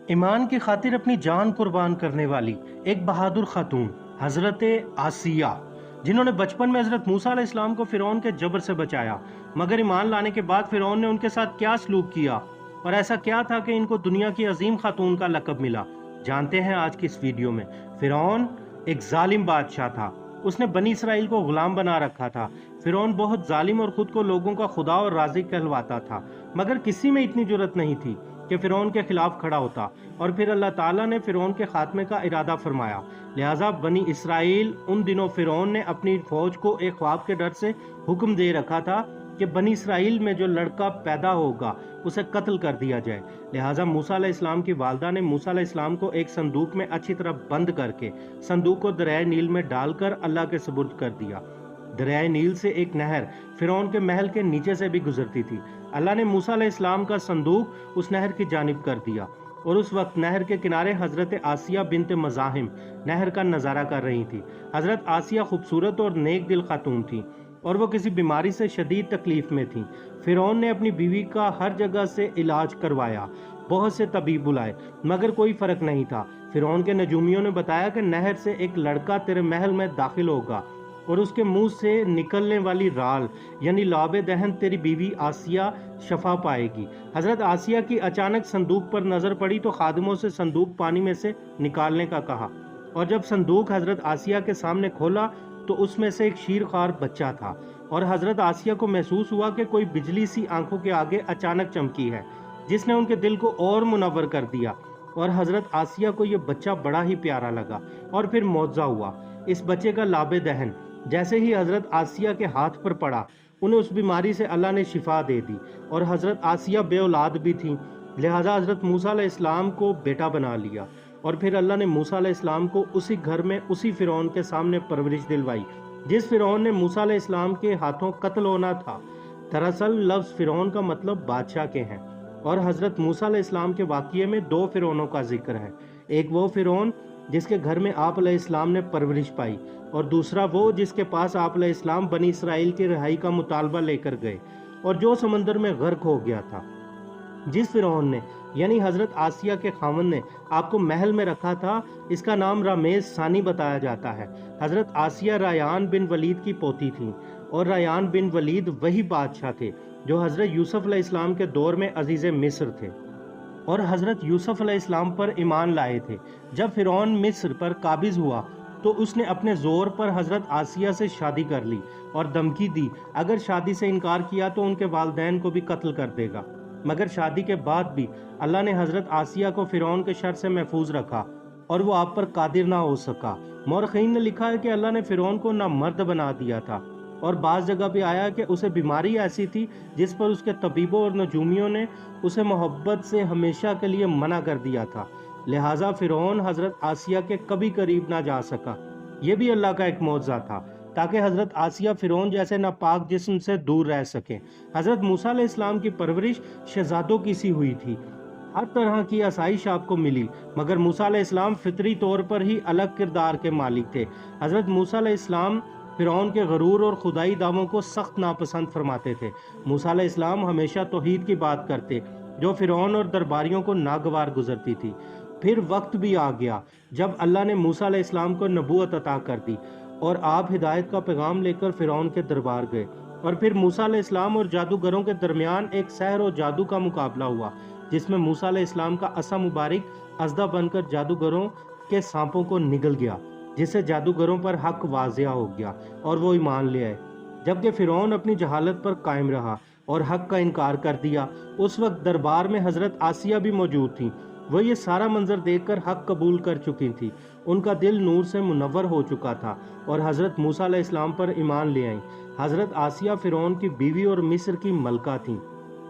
ایمان کی خاطر اپنی جان قربان کرنے والی ایک بہادر خاتون حضرت آسیہ، جنہوں نے بچپن میں حضرت موسیٰ علیہ السلام کو فرعون کے جبر سے بچایا، مگر ایمان لانے کے بعد فرعون نے ان کے ساتھ کیا سلوک کیا اور ایسا کیا تھا کہ ان کو دنیا کی عظیم خاتون کا لقب ملا، جانتے ہیں آج کی اس ویڈیو میں۔ فرعون ایک ظالم بادشاہ تھا، اس نے بنی اسرائیل کو غلام بنا رکھا تھا۔ فرعون بہت ظالم اور خود کو لوگوں کا خدا اور رازق کہلواتا تھا، مگر کسی میں اتنی جرت نہیں تھی کہ فرعون کے خلاف کھڑا ہوتا، اور پھر اللہ تعالیٰ نے فرعون کے خاتمے کا ارادہ فرمایا۔ لہٰذا بنی اسرائیل ان دنوں فرعون نے اپنی فوج کو ایک خواب کے ڈر سے حکم دے رکھا تھا کہ بنی اسرائیل میں جو لڑکا پیدا ہوگا اسے قتل کر دیا جائے۔ لہٰذا موسیٰ علیہ السلام کی والدہ نے موسیٰ علیہ السلام کو ایک صندوق میں اچھی طرح بند کر کے صندوق کو دریائے نیل میں ڈال کر اللہ کے سپرد کر دیا۔ دریائے نیل سے ایک نہر فرعون کے محل کے نیچے سے بھی گزرتی تھی۔ اللہ نے موسیٰ علیہ السلام کا صندوق اس نہر کی جانب کر دیا، اور اس وقت نہر کے کنارے حضرت آسیہ بنت مزاحم نہر کا نظارہ کر رہی تھی۔ حضرت آسیہ خوبصورت اور نیک دل خاتون تھی، اور وہ کسی بیماری سے شدید تکلیف میں تھیں۔ فرعون نے اپنی بیوی کا ہر جگہ سے علاج کروایا، بہت سے طبیب بلائے، مگر کوئی فرق نہیں تھا۔ فرعون کے نجومیوں نے بتایا کہ نہر سے ایک لڑکا تیرے محل میں داخل ہوگا، اور اس کے منہ سے نکلنے والی رال یعنی لعاب دہن تیری بیوی آسیہ شفا پائے گی۔ حضرت آسیہ کی اچانک صندوق پر نظر پڑی تو خادموں سے صندوق پانی میں سے نکالنے کا کہا، اور جب صندوق حضرت آسیہ کے سامنے کھولا تو اس میں سے ایک شیرخوار بچہ تھا، اور حضرت آسیہ کو محسوس ہوا کہ کوئی بجلی سی آنکھوں کے آگے اچانک چمکی ہے، جس نے ان کے دل کو اور منور کر دیا، اور حضرت آسیہ کو یہ بچہ بڑا ہی پیارا لگا۔ اور پھر معجزہ ہوا، اس بچے کا لعاب دہن جیسے ہی حضرت آسیہ کے ہاتھ پر پڑا، انہیں اس بیماری سے اللہ نے شفا دے دی، اور حضرت آسیہ بے اولاد بھی تھیں، لہٰذا حضرت موسیٰ علیہ السلام کو بیٹا بنا لیا، اور پھر اللہ نے موسیٰ علیہ السلام کو اسی گھر میں اسی فرعون کے سامنے پرورش دلوائی جس فرعون نے موسیٰ علیہ السلام کے ہاتھوں قتل ہونا تھا۔ دراصل لفظ فرعون کا مطلب بادشاہ کے ہیں، اور حضرت موسیٰ علیہ السلام کے واقعے میں دو فرعونوں کا ذکر ہے، ایک وہ فرعون جس کے گھر میں آپ علیہ السلام نے پرورش پائی، اور دوسرا وہ جس کے پاس آپ علیہ السلام بنی اسرائیل کی رہائی کا مطالبہ لے کر گئے، اور جو سمندر میں غرق ہو گیا تھا۔ جس فرعون نے یعنی حضرت آسیہ کے خاوند نے آپ کو محل میں رکھا تھا، اس کا نام رمیز ثانی بتایا جاتا ہے۔ حضرت آسیہ ریان بن ولید کی پوتی تھیں، اور ریان بن ولید وہی بادشاہ تھے جو حضرت یوسف علیہ السلام کے دور میں عزیز مصر تھے، اور حضرت یوسف علیہ السلام پر ایمان لائے تھے۔ جب فرعون مصر پر قابض ہوا تو اس نے اپنے زور پر حضرت آسیہ سے شادی کر لی، اور دھمکی دی اگر شادی سے انکار کیا تو ان کے والدین کو بھی قتل کر دے گا۔ مگر شادی کے بعد بھی اللہ نے حضرت آسیہ کو فرعون کے شر سے محفوظ رکھا، اور وہ آپ پر قادر نہ ہو سکا۔ مورخین نے لکھا ہے کہ اللہ نے فرعون کو نامرد بنا دیا تھا، اور بعض جگہ بھی آیا کہ اسے بیماری ایسی تھی جس پر اس کے طبیبوں اور نجومیوں نے اسے محبت سے ہمیشہ کے لیے منع کر دیا تھا، لہٰذا فرعون حضرت آسیہ کے کبھی قریب نہ جا سکا۔ یہ بھی اللہ کا ایک معجزہ تھا تاکہ حضرت آسیہ فرعون جیسے ناپاک جسم سے دور رہ سکیں۔ حضرت موسیٰ علیہ السلام کی پرورش شہزادوں کی سی ہوئی تھی، ہر طرح کی آسائش آپ کو ملی، مگر موسیٰ علیہ السلام فطری طور پر ہی الگ کردار کے مالک تھے۔ حضرت موسیٰ علیہ السلام فرعون کے غرور اور خدائی دعووں کو سخت ناپسند فرماتے تھے۔ موسیٰ علیہ السلام ہمیشہ توحید کی بات کرتے، جو فرعون اور درباریوں کو ناگوار گزرتی تھی۔ پھر وقت بھی آ گیا جب اللہ نے موسیٰ علیہ السلام کو نبوت عطا کر دی، اور آپ ہدایت کا پیغام لے کر فرعون کے دربار گئے، اور پھر موسیٰ علیہ السلام اور جادوگروں کے درمیان ایک سحر و جادو کا مقابلہ ہوا، جس میں موسیٰ علیہ السلام کا عصا مبارک اژدھا بن کر جادوگروں کے سانپوں کو نگل گیا، جس سے جادوگروں پر حق واضح ہو گیا اور وہ ایمان لے آئے، جبکہ فرعون اپنی جہالت پر قائم رہا اور حق کا انکار کر دیا۔ اس وقت دربار میں حضرت آسیہ بھی موجود تھیں، وہ یہ سارا منظر دیکھ کر حق قبول کر چکی تھی، ان کا دل نور سے منور ہو چکا تھا، اور حضرت موسیٰ علیہ السلام پر ایمان لے آئیں۔ حضرت آسیہ فرعون کی بیوی اور مصر کی ملکہ تھیں،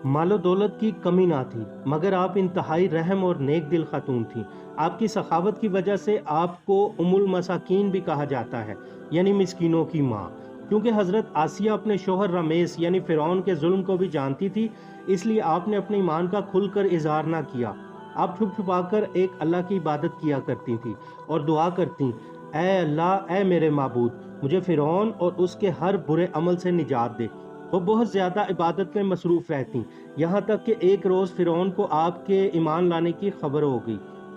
مال و دولت کی کمی نہ تھی، مگر آپ انتہائی رحم اور نیک دل خاتون تھیں۔ آپ کی سخاوت کی وجہ سے آپ کو ام المساکین بھی کہا جاتا ہے، یعنی مسکینوں کی ماں، کیونکہ حضرت آسیہ اپنے شوہر رمیس یعنی فرعون کے ظلم کو بھی جانتی تھی، اس لیے آپ نے اپنے ایمان کا کھل کر اظہار نہ کیا۔ آپ چھپ چھپا کر ایک اللہ کی عبادت کیا کرتی تھی اور دعا کرتی، اے اللہ، اے میرے معبود، مجھے فرعون اور اس کے ہر برے عمل سے نجات دے۔ وہ بہت زیادہ عبادت میں مصروف رہتی، یہاں تک کہ ایک روز فرعون کو آپ کے ایمان لانے کی خبر ہو گئی۔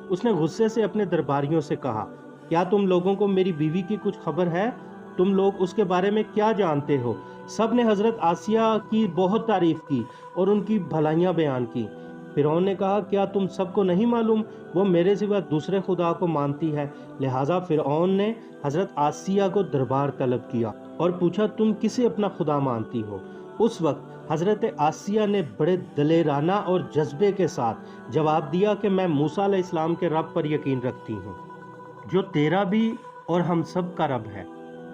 اس نے غصے سے اپنے درباریوں سے کہا، کیا تم لوگوں کو میری بیوی کی کچھ خبر ہے؟ تم لوگ اس کے بارے میں کیا جانتے ہو؟ سب نے حضرت آسیہ کی بہت تعریف کی اور ان کی بھلائیاں بیان کی۔ فرعون نے کہا، کیا تم سب کو نہیں معلوم وہ میرے سوا دوسرے خدا کو مانتی ہے؟ لہٰذا فرعون نے حضرت آسیہ کو دربار طلب کیا اور پوچھا، تم کسے اپنا خدا مانتی ہو؟ اس وقت حضرت آسیہ نے بڑے دلیرانہ اور جذبے کے ساتھ جواب دیا کہ میں موسیٰ علیہ السلام کے رب پر یقین رکھتی ہوں، جو تیرا بھی اور ہم سب کا رب ہے۔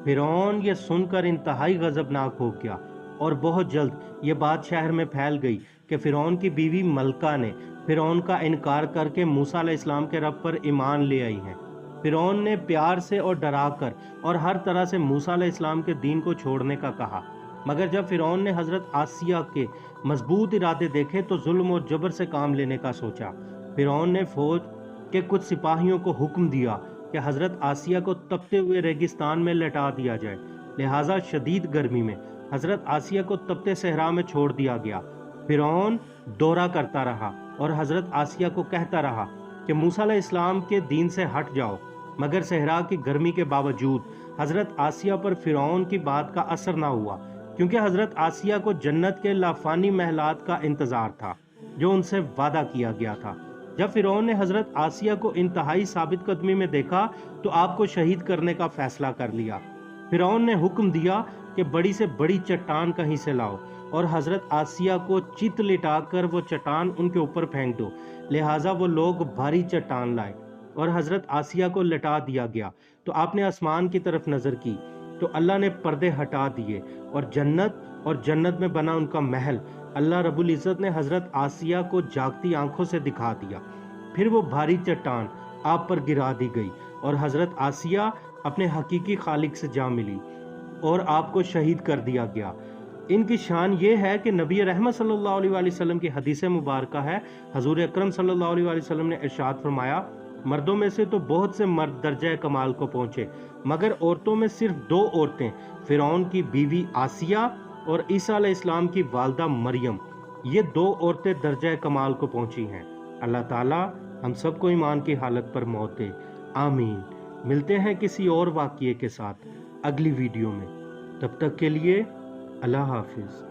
فرعون یہ سن کر انتہائی غضبناک ہو گیا اور بہت جلد یہ بات شہر میں پھیل گئی کہ فرعون کی بیوی ملکہ نے فرعون کا انکار کر کے موسیٰ علیہ السلام کے رب پر ایمان لے آئی ہے۔ فرعون نے پیار سے اور ڈرا کر اور ہر طرح سے موسیٰ علیہ السلام کے دین کو چھوڑنے کا کہا، مگر جب فرعون نے حضرت آسیہ کے مضبوط ارادے دیکھے تو ظلم اور جبر سے کام لینے کا سوچا۔ فرعون نے فوج کے کچھ سپاہیوں کو حکم دیا کہ حضرت آسیہ کو تپتے ہوئے ریگستان میں لٹا دیا جائے، لہٰذا شدید گرمی میں حضرت آسیہ کو تپتے صحرا میں چھوڑ دیا گیا۔ فرعون دورہ کرتا رہا اور حضرت آسیہ کو کہتا رہا کہ موسیٰ علیہ السلام کے دین سے ہٹ جاؤ، مگر صحرا کی گرمی کے باوجود حضرت آسیہ پر فرعون کی بات کا اثر نہ ہوا، کیونکہ حضرت آسیہ کو جنت کے لافانی محلات کا انتظار تھا جو ان سے وعدہ کیا گیا تھا۔ جب فرعون نے حضرت آسیہ کو انتہائی ثابت قدمی میں دیکھا تو آپ کو شہید کرنے کا فیصلہ کر لیا۔ فرعون نے حکم دیا کہ بڑی سے بڑی چٹان کہیں سے لاؤ اور حضرت آسیہ کو چت لٹا کر وہ چٹان ان کے اوپر پھینک دو، لہٰذا وہ لوگ بھاری چٹان لائے اور حضرت آسیہ کو لٹا دیا گیا۔ تو آپ نے آسمان کی طرف نظر کی تو اللہ نے پردے ہٹا دیے اور جنت میں بنا ان کا محل اللہ رب العزت نے حضرت آسیہ کو جاگتی آنکھوں سے دکھا دیا۔ پھر وہ بھاری چٹان آپ پر گرا دی گئی اور حضرت آسیہ اپنے حقیقی خالق سے جا ملی اور آپ کو شہید کر دیا گیا۔ ان کی شان یہ ہے کہ نبی رحمت صلی اللہ علیہ وآلہ وسلم کی حدیث مبارکہ ہے، حضور اکرم صلی اللہ علیہ وآلہ وسلم نے ارشاد فرمایا، مردوں میں سے تو بہت سے مرد درجہ کمال کو پہنچے، مگر عورتوں میں صرف 2 عورتیں، فرعون کی بیوی آسیہ اور عیسیٰ علیہ السلام کی والدہ مریم، یہ 2 عورتیں درجہ کمال کو پہنچی ہیں۔ اللہ تعالیٰ ہم سب کو ایمان کی حالت پر موت دے، آمین۔ ملتے ہیں کسی اور واقعے کے ساتھ اگلی ویڈیو میں، تب تک کے لیے اللہ حافظ۔